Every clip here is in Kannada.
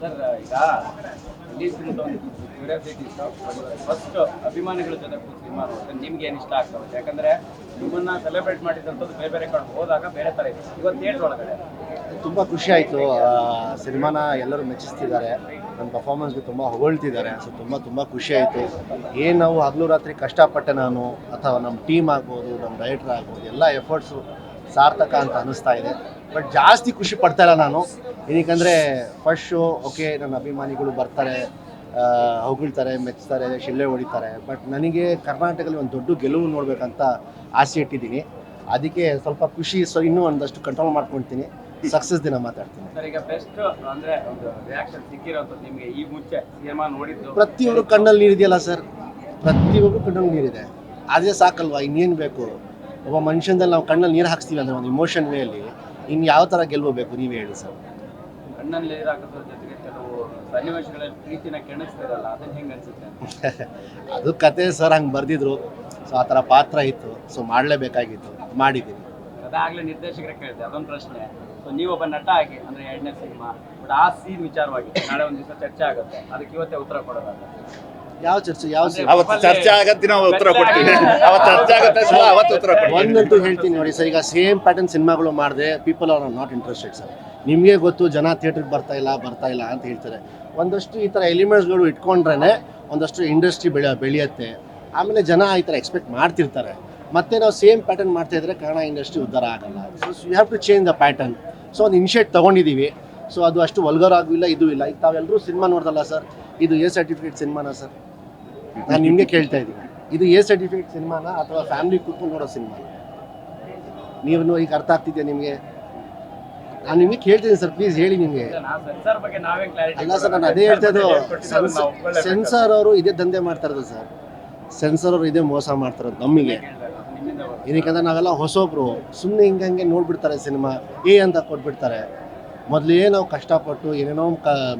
ಸರ್ ಈಗ ರಿಲೀಸ್ ಕ್ಯೂರಿಯಾಸಿಟಿ ಇತ್ತು. ಫಸ್ಟ್ ಅಭಿಮಾನಿಗಳ ಜೊತೆ ಸಿನಿಮಾ ನೋಡಿದ್ರೆ ನಿಮ್ಗೆ ಏನು ಇಷ್ಟ ಆಗ್ತದೆ? ಯಾಕಂದ್ರೆ ನಿಮ್ಮನ್ನ ಸೆಲೆಬ್ರೇಟ್ ಮಾಡಿದಂಥದ್ದು ಬೇರೆ ಬೇರೆ ಕಡೆ ಹೋದಾಗ ಬೇರೆ ಥರ ಇದೆ. ಇವತ್ತು ಥಿಯೇಟ್ರ್ ಒಳಗಡೆ ತುಂಬ ಖುಷಿ ಆಯಿತು. ಸಿನಿಮಾನ ಎಲ್ಲರೂ ಮೆಚ್ಚಿಸ್ತಿದ್ದಾರೆ, ನನ್ನ ಪರ್ಫಾರ್ಮೆನ್ಸ್ಗೆ ತುಂಬ ಹೊಗಳ್ತಿದ್ದಾರೆ. ಸೊ ತುಂಬ ಖುಷಿ ಆಯಿತು. ಏನು ನಾವು ಹಗಲು ರಾತ್ರಿ ಕಷ್ಟಪಟ್ಟೆ ನಾನು, ಅಥವಾ ನಮ್ಮ ಟೀಮ್ ಆಗ್ಬೋದು, ನಮ್ಮ ಡೈರೆಕ್ಟರ್ ಆಗ್ಬೋದು, ಎಲ್ಲ ಎಫರ್ಟ್ಸು ಸಾರ್ಥಕ ಅಂತ ಅನ್ನಿಸ್ತಾ ಇದೆ. ಬಟ್ ಜಾಸ್ತಿ ಖುಷಿ ಪಡ್ತಾ ಇಲ್ಲ ನಾನು. ಏನಕ್ಕಂದರೆ ಫಸ್ಟ್ ಶೋ ಓಕೆ, ನನ್ನ ಅಭಿಮಾನಿಗಳು ಬರ್ತಾರೆ, ಹೊಗಳ್ತಾರೆ, ಮೆಚ್ತಾರೆ, ಶಿಳ್ಳೆ ಹೊಡಿತಾರೆ. ಬಟ್ ನನಗೆ ಕರ್ನಾಟಕದಲ್ಲಿ ಒಂದು ದೊಡ್ಡ ಗೆಲುವು ನೋಡಬೇಕಂತ ಆಸೆ ಇಟ್ಟಿದ್ದೀನಿ. ಅದಕ್ಕೆ ಸ್ವಲ್ಪ ಖುಷಿ, ಇನ್ನೂ ಒಂದಷ್ಟು ಕಂಟ್ರೋಲ್ ಮಾಡ್ಕೊಳ್ತೀನಿ. ಸಕ್ಸಸ್ ದಿನ ಮಾತಾಡ್ತೀನಿ. ಸರ್, ಈಗ ಬೆಸ್ಟ್ ಅಂದರೆ ಒಂದು ರಿಯಾಕ್ಷನ್ ಸಿಕ್ಕಿರೋಂಥದ್ದು ನಿಮಗೆ ಈ ಮುಂಚೆ ಸಿನಿಮಾ ನೋಡಿದ್ದು? ಪ್ರತಿಯೊಬ್ಬರು ಕಣ್ಣಲ್ಲಿ ನೀರಿದೆಯಲ್ಲ ಸರ್, ಪ್ರತಿಯೊಬ್ಬರು ಕಣ್ಣಲ್ಲಿ ನೀರಿದೆ. ಅದೇ ಸಾಕಲ್ವಾ, ಇನ್ನೇನು ಬೇಕು? ಒಬ್ಬ ಮನುಷ್ಯನಲ್ಲಿ ನಾವು ಕಣ್ಣಲ್ಲಿ ನೀರು ಹಾಕ್ಸ್ತೀವಿ ಅಂದರೆ ಒಂದು ಇಮೋಷನ್ ವೇಯಲ್ಲಿ ಇನ್ನು ಯಾವ ಥರ ಗೆಲ್ಲಬೇಕು ನೀವೇ ಹೇಳಿ ಸರ್. ಕಣ್ಣಲ್ಲಿ ನೀರು ಹಾಕೋದ್ರ ಜೊತೆಗೆ ಕೆಲವು ಸನ್ನಿವೇಶಗಳಲ್ಲಿ ಪ್ರೀತಿನ ಕೆಣಿಸ್ತಿರಲ್ಲ, ಅದನ್ನ ಹೆಂಗೆ ಅನ್ಸುತ್ತೆ? ಅದು ಕತೆ ಸರ್, ಹಂಗೆ ಬರೆದಿದ್ರು. ಸೊ ಆ ಥರ ಪಾತ್ರ ಇತ್ತು, ಸೊ ಮಾಡಲೇಬೇಕಾಗಿತ್ತು, ಮಾಡಿದ್ದೀನಿ. ಅದಾಗಲೇ ನಿರ್ದೇಶಕರೇ ಕೇಳಿದೆ ಅದೊಂದು ಪ್ರಶ್ನೆ. ಸೊ ನೀವೊಬ್ಬ ನಟ ಆಗಿ ಅಂದರೆ 2ನೇ ಸಿನಿಮಾ, ಬಟ್ ಆ ಸೀನ್ ವಿಚಾರವಾಗಿ ನಾಳೆ ಒಂದು ದಿವಸ ಚರ್ಚೆ ಆಗುತ್ತೆ, ಅದಕ್ಕೆ ಇವತ್ತೇ ಉತ್ತರ ಕೊಡೋದಾದ್ರೆ ಯಾವ ಚರ್ಚೆ, ಯಾವ ಅವತ್ತು ಚರ್ಚೆ ಆಗತ್ತೆ, ನಾವು ಉತ್ತರ ಕೊಡ್ತೀವಿ. ಅವತ್ತು ಚರ್ಚೆ ಆಗುತ್ತೆ, ಅವತ್ತು ಉತ್ತರ ಕೊಡ್ತೀವಿ. ಒಂದಂತೂ ಹೇಳ್ತೀನಿ ನೋಡಿ ಸರ್, ಈಗ ಸೇಮ್ ಪ್ಯಾಟರ್ನ್ ಸಿನಿಮಾಗಳು ಮಾಡಿದೆ, people are not interested sir. ನಿಮಗೆ ಗೊತ್ತು, ಜನ ಥಿಯೇಟ್ರಿಗೆ ಬರ್ತಾ ಇಲ್ಲ ಅಂತ ಹೇಳ್ತಾರೆ. ಒಂದಷ್ಟು ಈ ಥರ ಎಲಿಮೆಂಟ್ಸ್ಗಳು ಇಟ್ಕೊಂಡ್ರೆ ಒಂದಷ್ಟು ಇಂಡಸ್ಟ್ರಿ ಬೆಳೆಯುತ್ತೆ. ಆಮೇಲೆ ಜನ ಈ ಥರ ಎಕ್ಸ್ಪೆಕ್ಟ್ ಮಾಡ್ತಿರ್ತಾರೆ. ಮತ್ತೆ ನಾವು ಸೇಮ್ ಪ್ಯಾಟರ್ನ್ ಮಾಡ್ತಾ ಇದ್ರೆ ಕನ್ನಡ ಇಂಡಸ್ಟ್ರಿ ಉದ್ಧಾರ ಆಗಲ್ಲ. So you have to change the pattern. So ಒಂದು ಇನಿಷಿಯೇಟ್ ತೊಗೊಂಡಿದ್ದೀವಿ. ಸೊ ಅದು ಅಷ್ಟು ವಲ್ಗರ್ ಆಗಿಲ್ಲ, ಇದು ಇಲ್ಲ. ಈಗ ತಾವೆಲ್ಲರೂ ಸಿನಿಮಾ ನೋಡ್ದಲ್ಲ ಸರ್, ಇದು ಎ ಸರ್ಟಿಫಿಕೇಟ್ ಸಿನಿಮಾನ ಸರ್? ನಾನು ನಿಮಗೆ ಕೇಳ್ತಾ ಇದ್ದೀನಿ, ಇದು ಎ ಸರ್ಟಿಫಿಕೇಟ್ ಸಿನಿಮಾನ ಅಥವಾ ಫ್ಯಾಮಿಲಿ ಕೂತ್ಕೊಂಡು ನೋಡೋ ಸಿನಿಮಾನ? ನೀವು ಈಗ ಅರ್ಥ ಆಗ್ತಿದೆಯಾ ನಿಮಗೆ? ನಾನು ನಿಮಗೆ ಕೇಳ್ತಿದ್ದೀನಿ ಸರ್, ಪ್ಲೀಸ್ ಹೇಳಿ. ನಿಮಗೆ ಸೆನ್ಸಾರ್ ಬಗ್ಗೆ ನಾವೇ ಕ್ಲಾರಿಟಿ ಅಲ್ಲ ಸರ್, ನಾನು ಅದೇ ಹೇಳ್ತಾ ಇದ್ದು. ಸೆನ್ಸಾರ್ ಅವರು ಇದೇ ದಂಧೆ ಮಾಡ್ತಾ ಇರೋದು ಸರ್. ಸೆನ್ಸಾರ್ ಅವರು ಇದೇ ಮೋಸ ಮಾಡ್ತಾ ಇರೋದು ನಮಗೆ. ಏನಕ್ಕಂದ್ರೆ ನಾವೆಲ್ಲ ಹೊಸೊಬ್ರು ಸುಮ್ಮನೆ ಹಿಂಗೆ ನೋಡ್ಬಿಡ್ತಾರೆ ಸಿನಿಮಾ ಅಂತ ಕೊಟ್ಬಿಡ್ತಾರೆ. ಮೊದಲೇ ನಾವು ಕಷ್ಟಪಟ್ಟು ಏನೇನೋ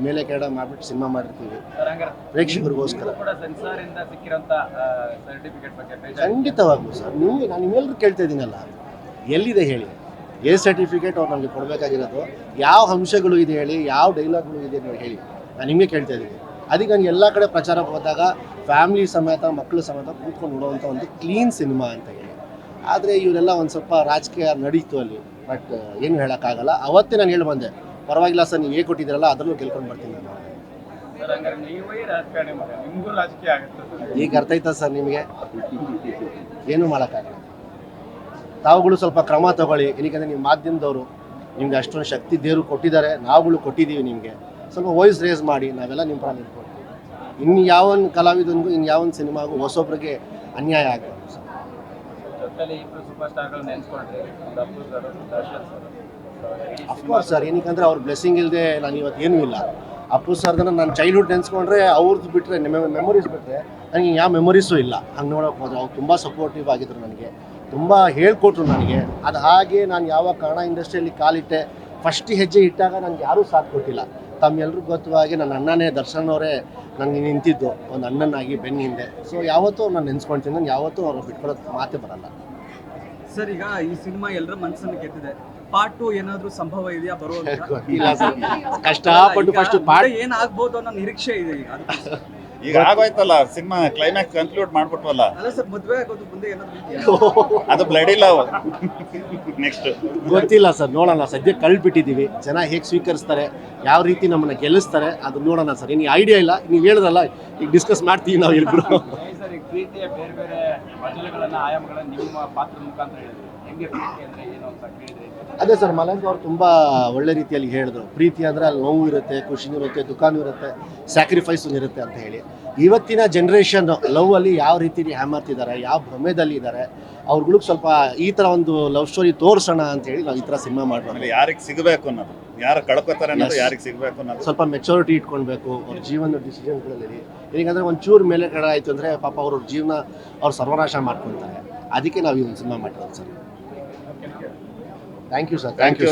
ಮೇಲೆ ಕೆಳ ಮಾಡಿಬಿಟ್ಟು ಸಿನಿಮಾ ಮಾಡಿರ್ತೀವಿ ಪ್ರೇಕ್ಷಕರಿಗೋಸ್ಕರ. ಖಂಡಿತವಾಗ್ಲೂ ಸರ್, ನಾನು ನಿಮ್ಮೆಲ್ಲರೂ ಕೇಳ್ತಾ ಇದ್ದೀನಲ್ಲ, ಎಲ್ಲಿದೆ ಹೇಳಿ ಎ ಸರ್ಟಿಫಿಕೇಟ್? ಅವ್ರು ನಮಗೆ ಕೊಡಬೇಕಾಗಿರೋದು ಯಾವ ಅಂಶಗಳು ಇದೆ ಹೇಳಿ, ಯಾವ ಡೈಲಾಗ್ಗಳು ಇದೆ ಹೇಳಿ. ನಾನು ನಿಮಗೆ ಕೇಳ್ತಾ ಇದ್ದೀನಿ. ಅದಕ್ಕೆ ನನಗೆ ಎಲ್ಲ ಕಡೆ ಪ್ರಚಾರಕ್ಕೆ ಹೋದಾಗ ಫ್ಯಾಮಿಲಿ ಸಮೇತ, ಮಕ್ಕಳು ಸಮೇತ ಕೂತ್ಕೊಂಡು ನೋಡುವಂಥ ಒಂದು ಕ್ಲೀನ್ ಸಿನಿಮಾ ಅಂತ ಹೇಳಿ. ಆದರೆ ಇವರೆಲ್ಲ ಒಂದು ಸ್ವಲ್ಪ ರಾಜಕೀಯ ನಡೀತು ಅಲ್ಲಿ. ಬಟ್ ಏನು ಹೇಳೋಕ್ಕಾಗಲ್ಲ. ಅವತ್ತೇ ನಾನು ಹೇಳಿ ಬಂದೆ, ಪರವಾಗಿಲ್ಲ ಸರ್, ನೀವು ಕೊಟ್ಟಿದ್ದೀರಲ್ಲ ಅದರಲ್ಲೂ ಗೆಲ್ಕೊಂಡು ಬರ್ತೀನಿ ನಾನು. ಈಗ ಅರ್ಥ ಆಯ್ತಾ ಸರ್ ನಿಮಗೆ? ಏನು ಮಾಡೋಕ್ಕಾಗಲ್ಲ. ತಾವುಗಳು ಸ್ವಲ್ಪ ಕ್ರಮ ತಗೊಳ್ಳಿ. ಏನಕ್ಕೆ ನೀವು ಮಾಧ್ಯಮದವರು, ನಿಮ್ಗೆ ಅಷ್ಟೊಂದು ಶಕ್ತಿ ದೇವರು ಕೊಟ್ಟಿದ್ದಾರೆ, ನಾವುಗಳು ಕೊಟ್ಟಿದ್ದೀವಿ. ನಿಮಗೆ ಸ್ವಲ್ಪ ವಾಯ್ಸ್ ರೇಸ್ ಮಾಡಿ, ನಾವೆಲ್ಲ ನಿಮ್ಮ ಪರ ನಿಂತ್ಕೊಳ್ತೀವಿ. ಇನ್ನು ಯಾವೊಂದು ಕಲಾವಿದನಿಗೂ, ಇನ್ನು ಯಾವೊಂದು ಸಿನಿಮಾಗೂ ಹೊಸೊಬ್ಬರಿಗೆ ಅನ್ಯಾಯ ಆಗಬಾರ್ದು ಸರ್. ಅಫ್ಕೋರ್ಸ್ ಸರ್, ಏನಕ್ಕಂದ್ರೆ ಅವ್ರ ಬ್ಲೆಸ್ಸಿಂಗ್ ಇಲ್ಲದೆ ನಾನು ಇವತ್ತು ಏನೂ ಇಲ್ಲ. ಅಪ್ಪು ಸರ್ದನ್ನ ನಾನು ಚೈಲ್ಡ್ಹುಡ್ ನೆನೆಸ್ಕೊಂಡ್ರೆ, ಅವ್ರದ್ದು ಬಿಟ್ಟರೆ ಮೆಮೊರೀಸ್ ಬಿಟ್ಟರೆ ನನಗೆ ಯಾವ ಮೆಮೊರೀಸು ಇಲ್ಲ. ಹಂಗೆ ನೋಡೋಕೆ ಹೋದ್ರೆ ಅವ್ರು ತುಂಬ ಸಪೋರ್ಟಿವ್ ಆಗಿದ್ರು, ನನಗೆ ತುಂಬ ಹೇಳ್ಕೊಟ್ರು ನನಗೆ. ಅದು ಹಾಗೆ ನಾನು ಯಾವಾಗ ಕನ್ನಡ ಇಂಡಸ್ಟ್ರಿಯಲ್ಲಿ ಕಾಲಿಟ್ಟೆ, ಫಸ್ಟ್ ಹೆಜ್ಜೆ ಇಟ್ಟಾಗ ನನಗೆ ಯಾರೂ ಸಾಥ್ ಕೊಟ್ಟಿಲ್ಲ. ತಮ್ಮೆಲ್ಲರಿಗೂ ಗೊತ್ತವಾಗಿ ನನ್ನ ಅಣ್ಣನೇ, ದರ್ಶನ್ ಅವರೇ ನನಗೆ ನಿಂತಿದ್ದು ಒಂದು ಅಣ್ಣನಾಗಿ ಬೆನ್ನ ಹಿಂದೆ. ಸೊ ಯಾವತ್ತೂ ನಾನು ನೆನೆಸ್ಕೊಳ್ತೀನಿ, ನಾನು ಯಾವತ್ತೂ ಅವ್ರು ಬಿಟ್ಕೊಡೋದು ಮಾತೇ ಬರಲ್ಲ ಸರ್. ಈಗ ಈ ಸಿನಿಮಾ ಎಲ್ಲರ ಮನಸ್ಸನ್ನು ಗೆದ್ದಿದೆ. ಪಾರ್ಟ್ 2 ಏನಾದರೂ ಸಂಭವ ಇದೆಯಾ ಬರುವಂತ? ಇಲ್ಲ ಸರ್, ಕಷ್ಟಪಟ್ಟು ಫಸ್ಟ್ ಪಾರ್ಟ್ ಏನಾಗ್ಬೋದು ಅನ್ನೋ ನಿರೀಕ್ಷೆ ಇದೆ ಈಗ ಆಗೋಯ್ತಲ್ಲ, ಸಿನಿಮಾ ಕ್ಲೈಮ್ಯಾಕ್ಸ್ ಕನ್ಕ್ಲೂಡ್ ಮಾಡ್ಬಿಟ್ವಲ್ಲ. ಅಲ್ಲ ಸರ್, ಮದುವೆ ಆಗೋದು ಮುಂದೆ ಏನಾದ್ರು ಅದು ಬ್ಲಡ್ ಇಲ್ಲ. ನೆಕ್ಸ್ಟ್ ಗೊತ್ತಿಲ್ಲ ಸರ್, ನೋಡೋಣ. ಸದ್ಯ ಕಳ್ಬಿಟ್ಟಿದ್ದೀವಿ. ಜನ ಹೇಗೆ ಸ್ವೀಕರಿಸ್ತಾರೆ, ಯಾವ ರೀತಿ ನಮ್ಮನ್ನ ಗೆಲ್ಲಿಸ್ತಾರೆ, ಅದು ನೋಡೋಣ ಸರ್. ಇನ್ನು ಐಡಿಯಾ ಇಲ್ಲ. ನೀವು ಹೇಳಿದ್ರಲ್ಲ, ಈಗ ಡಿಸ್ಕಸ್ ಮಾಡ್ತೀವಿ ನಾವು ಇಬ್ಬರು. ಪ್ರೀತಿಯ ಬೇರೆ ಬೇರೆ ಮಜಲುಗಳನ್ನ, ಆಯಾಮಗಳನ್ನ ನಿಮ್ಮ ಪಾತ್ರ ಮುಖಾಂತರ ಹೇಳಿದ್ರು. ಹೆಂಗೆ ಪ್ರೀತಿ ಅಂದ್ರೆ ಏನು ಅಂತ ಕೇಳಿದ್ರೆ? ಅದೇ ಸರ್, ಮಲಂಗ್ ಅವರು ತುಂಬ ಒಳ್ಳೆ ರೀತಿಯಲ್ಲಿ ಹೇಳಿದ್ರು. ಪ್ರೀತಿ ಅಂದರೆ ಅಲ್ಲಿ ನೋವು ಇರುತ್ತೆ, ಖುಷಿನೂ ಇರುತ್ತೆ, ದುಃಖನೂ ಇರುತ್ತೆ, ಸ್ಯಾಕ್ರಿಫೈಸು ಇರುತ್ತೆ ಅಂತ ಹೇಳಿ. ಇವತ್ತಿನ ಜನ್ರೇಷನ್ ಲವ್ ಅಲ್ಲಿ ಯಾವ ರೀತಿ ಹ್ಯಾಮರ್ತಿದ್ದಾರೆ, ಯಾವ ಭ್ರಮೆದಲ್ಲಿ ಇದ್ದಾರೆ, ಅವ್ರುಗಳಿಗೆ ಸ್ವಲ್ಪ ಈ ಥರ ಒಂದು ಲವ್ ಸ್ಟೋರಿ ತೋರಿಸೋಣ ಅಂತ ಹೇಳಿ ನಾವು ಈ ಥರ ಸಿನಿಮಾ ಮಾಡ್ಬೋದು. ಯಾರಿಗೆ ಸಿಗಬೇಕು ಅನ್ನೋದು, ಯಾರು ಕಳ್ಕೊತಾರೆ ಅನ್ನೋದು, ಯಾರಿಗೆ ಸಿಗಬೇಕು ಅನ್ನೋದು ಸ್ವಲ್ಪ ಮೆಚುರಿಟಿ ಇಟ್ಕೊಳ್ಬೇಕು ಅವ್ರ ಜೀವನದ ಡಿಸಿಷನ್ಗಳಲ್ಲಿ. ಹೇಗಂದರೆ ಒಂಚೂರು ಮೇಲೆ ಕಡೆ ಆಯಿತು ಅಂದರೆ ಪಾಪ ಅವ್ರ ಜೀವನ ಅವ್ರು ಸರ್ವನಾಶ ಮಾಡ್ಕೊಳ್ತಾರೆ. ಅದಕ್ಕೆ ನಾವು ಈ ಒಂದು ಸಿನಿಮಾ ಮಾಡಿರೋದು sir. Thank you sir. Thank you.